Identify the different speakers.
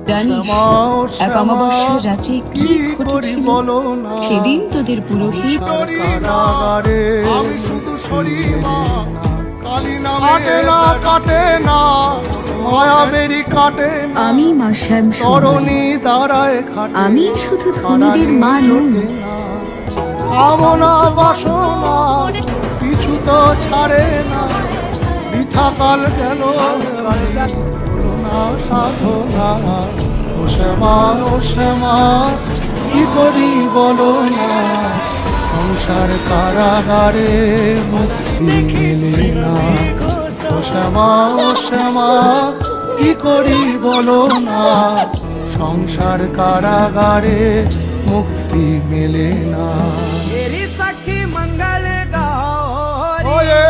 Speaker 1: জানিস এক অমাবস্যার রাতে কি ঘটেছিল? সেদিন তোদের পুরোহিত
Speaker 2: কারাগারে আমি শুধু শরীমা কাটে না কাটে না মায়াবেরি কাটে না
Speaker 1: আমি মা শ্যাম
Speaker 2: তরণী দাঁড়ায় খাটে
Speaker 1: আমি শুধু ধনীদের মা নই।
Speaker 2: কামনা বাসনা পিছু তো ছাড়ে না বৃথা কাল গেল সাধনা ও শ্যামা কি করি বলো না সংসার কারাগারে মুক্তি মেলে না ও শ্যামা কি করি বলো না সংসার কারাগারে মুক্তি মেলে না
Speaker 3: तेरी सखी मंगल गाओ
Speaker 2: ओए